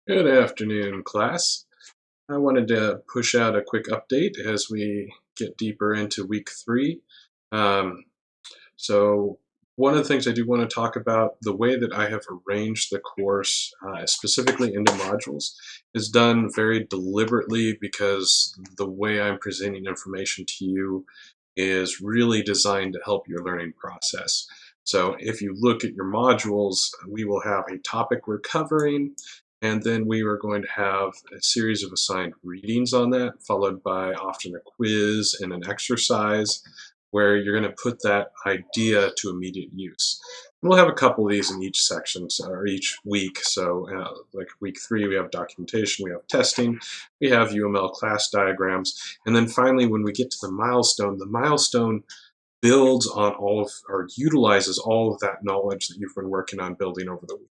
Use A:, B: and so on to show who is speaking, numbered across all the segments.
A: Good afternoon, class. I wanted to push out a quick update as we get deeper into week three. Um, so, one of the things I do want to talk about, the way that I have arranged the course, specifically into modules, is done very deliberately because the way I'm presenting information to you is really designed to help your learning process. So if you look at your modules, we will have a topic we're covering, and then we are going to have a series of assigned readings on that, followed by often a quiz and an exercise where you're going to put that idea to immediate use. And we'll have a couple of these in each section or each week. So like week three, we have documentation, we have testing, we have UML class diagrams, and then finally, when we get to the milestone builds on all of, or utilizes all of that knowledge that you've been working on building over the week.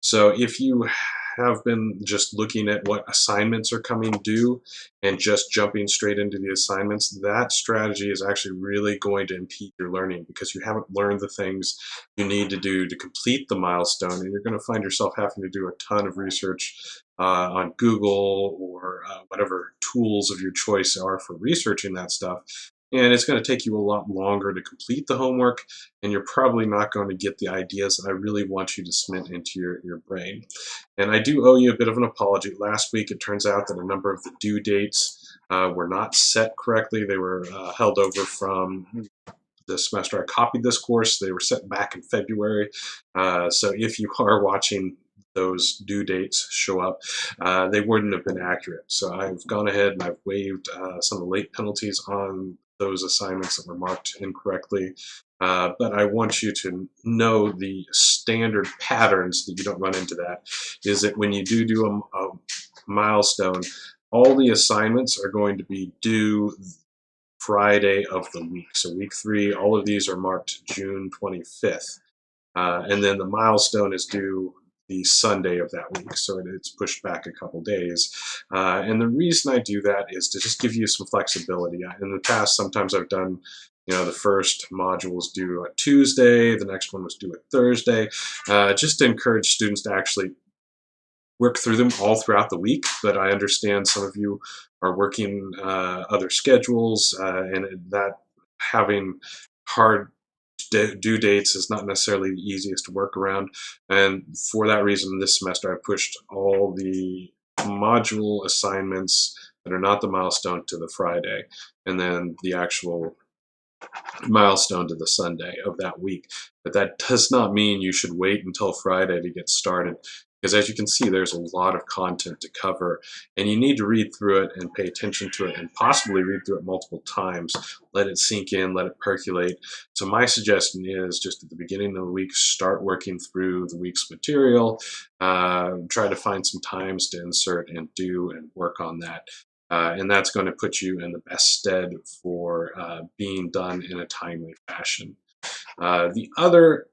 A: So if you have been just looking at what assignments are coming due and just jumping straight into the assignments, that strategy is actually really going to impede your learning because you haven't learned the things you need to do to complete the milestone, and you're going to find yourself having to do a ton of research on Google or whatever tools of your choice are for researching that stuff. And it's going to take you a lot longer to complete the homework, and you're probably not going to get the ideas that I really want you to cement into your brain. And I do owe you a bit of an apology. Last week, it turns out that a number of the due dates were not set correctly. They were held over from the semester I copied this course. They were set back in February. So if you are watching those due dates show up, they wouldn't have been accurate. So I've gone ahead and I've waived some of the late penalties on those assignments that were marked incorrectly. But I want you to know the standard patterns that you don't run into that is that when you do a milestone, all the assignments are going to be due Friday of the week. So week three, all of these are marked June 25th. And then the milestone is due the Sunday of that week, so it's pushed back a couple days. And the reason I do that is to just give you some flexibility. In the past, sometimes I've done, the first module was due on Tuesday, the next one was due at Thursday, just to encourage students to actually work through them all throughout the week. But I understand some of you are working other schedules, and that having hard due dates is not necessarily the easiest to work around. And for that reason, this semester I pushed all the module assignments that are not the milestone to the Friday, and then the actual milestone to the Sunday of that week. But that does not mean you should wait until Friday to get started, because as you can see, there's a lot of content to cover, and you need to read through it and pay attention to it and possibly read through it multiple times. Let it sink in, let it percolate. So my suggestion is just at the beginning of the week, start working through the week's material, try to find some times to insert and do and work on that. And that's going to put you in the best stead for being done in a timely fashion. The other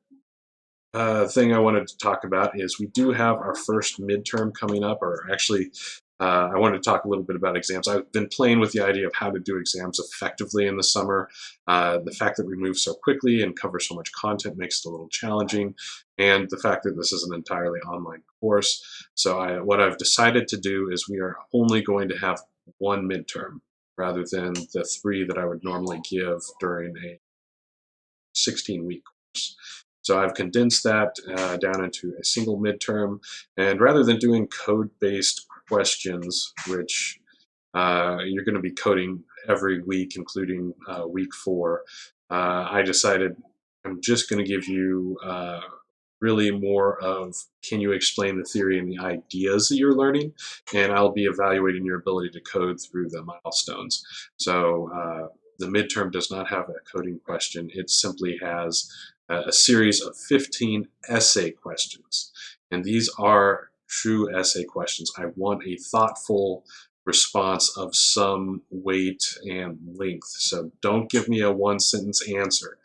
A: thing I wanted to talk about is we do have our first midterm coming up, or actually, I wanted to talk a little bit about exams. I've been playing with the idea of how to do exams effectively in the summer. The fact that we move so quickly and cover so much content makes it a little challenging, and the fact that this is an entirely online course. So what I've decided to do is we are only going to have one midterm rather than the three that I would normally give during a 16-week course. So I've condensed that down into a single midterm, and rather than doing code-based questions, which you're going to be coding every week, including week four, I decided I'm just going to give you really more of, can you explain the theory and the ideas that you're learning, and I'll be evaluating your ability to code through the milestones. So the midterm does not have a coding question. It simply has a series of 15 essay questions, and these are true essay questions. I want a thoughtful response of some weight and length. So don't give me a one-sentence answer.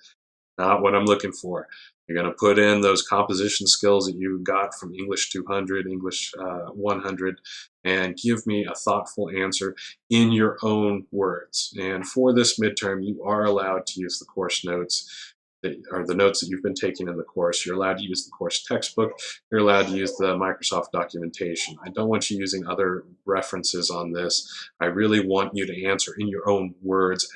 A: Not what I'm looking for. You're going to put in those composition skills that you got from English 200, English 100, and give me a thoughtful answer in your own words. And for this midterm, you are allowed to use the course notes. are the notes that you've been taking in the course. You're allowed to use the course textbook. You're allowed to use the Microsoft documentation. I don't want you using other references on this. I really want you to answer in your own words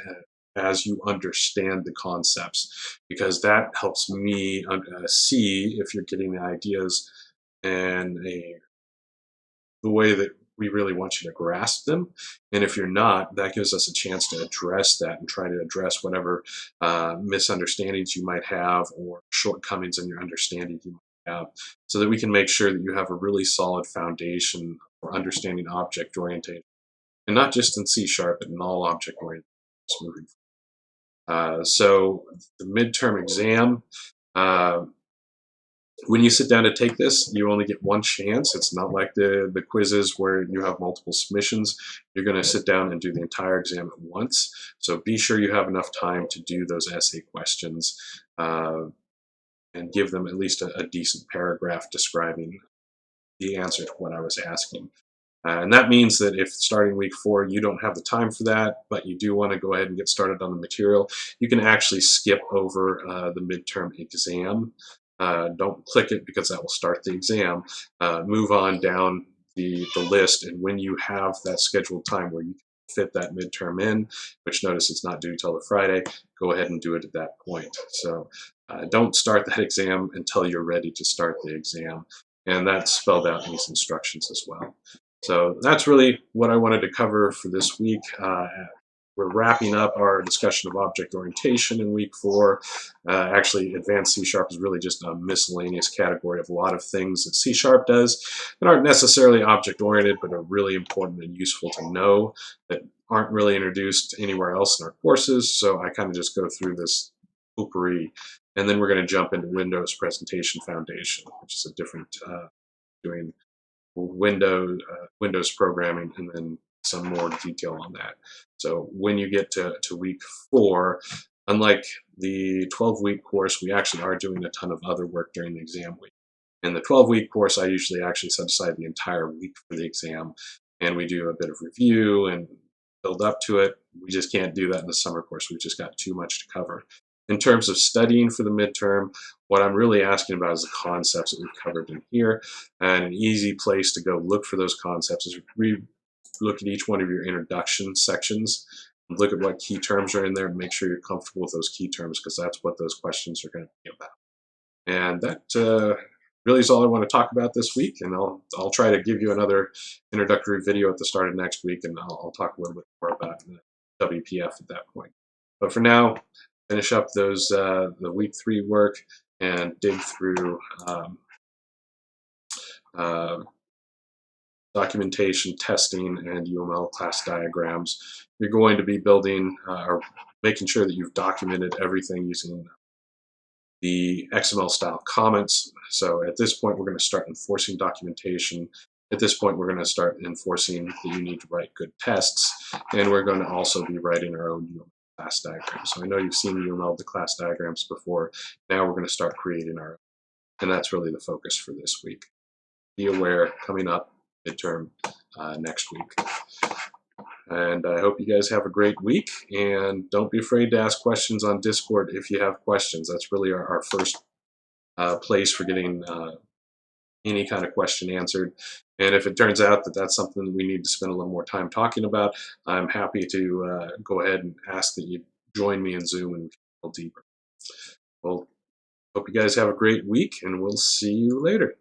A: as you understand the concepts, because that helps me see if you're getting the ideas and the way that we really want you to grasp them. And if you're not, that gives us a chance to address that and try to address whatever misunderstandings you might have or shortcomings in your understanding you might have, so that we can make sure that you have a really solid foundation for understanding object orientation, and not just in C Sharp, but in all object oriented moving. So the midterm exam, uh, when you sit down to take this, you only get one chance. It's not like the quizzes where you have multiple submissions. You're going to sit down and do the entire exam at once. So be sure you have enough time to do those essay questions and give them at least a decent paragraph describing the answer to what I was asking. And that means that if starting week 4 you don't have the time for that, but you do want to go ahead and get started on the material, you can actually skip over the midterm exam. Don't click it because that will start the exam. Move on down the list, and when you have that scheduled time where you can fit that midterm in, which notice it's not due till the Friday, go ahead and do it at that point. So don't start that exam until you're ready to start the exam. And that's spelled out in these instructions as well. So that's really what I wanted to cover for this week. We're wrapping up our discussion of object orientation in week 4. Actually, advanced C Sharp is really just a miscellaneous category of a lot of things that C Sharp does that aren't necessarily object oriented, but are really important and useful to know, that aren't really introduced anywhere else in our courses. So I kind of just go through this potpourri, and then we're going to jump into Windows Presentation Foundation, which is a different doing Windows programming, and then some more detail on that. So when you get to week 4, unlike the 12-week course, we actually are doing a ton of other work during the exam week. In the 12-week course, I usually actually set aside the entire week for the exam, and we do a bit of review and build up to it. We just can't do that in the summer course. We've just got too much to cover. In terms of studying for the midterm, what I'm really asking about is the concepts that we've covered in here. And an easy place to go look for those concepts is look at each one of your introduction sections, look at what key terms are in there, and make sure you're comfortable with those key terms, because that's what those questions are going to be about. And that really is all I want to talk about this week. And I'll try to give you another introductory video at the start of next week, and I'll talk a little bit more about WPF at that point. But for now, finish up those the week 3 work and dig through documentation, testing, and UML class diagrams. You're going to be building or making sure that you've documented everything using the XML style comments. So at this point, we're going to start enforcing documentation. At this point, we're going to start enforcing that you need to write good tests, and we're going to also be writing our own UML class diagrams. So I know you've seen UML class diagrams before. Now we're going to start creating our own, and that's really the focus for this week. Be aware, coming up midterm next week. And I hope you guys have a great week, and don't be afraid to ask questions on Discord if you have questions. That's really our first place for getting any kind of question answered. And if it turns out that that's something we need to spend a little more time talking about, I'm happy to go ahead and ask that you join me in Zoom and get a little deeper. Well, hope you guys have a great week, and we'll see you later.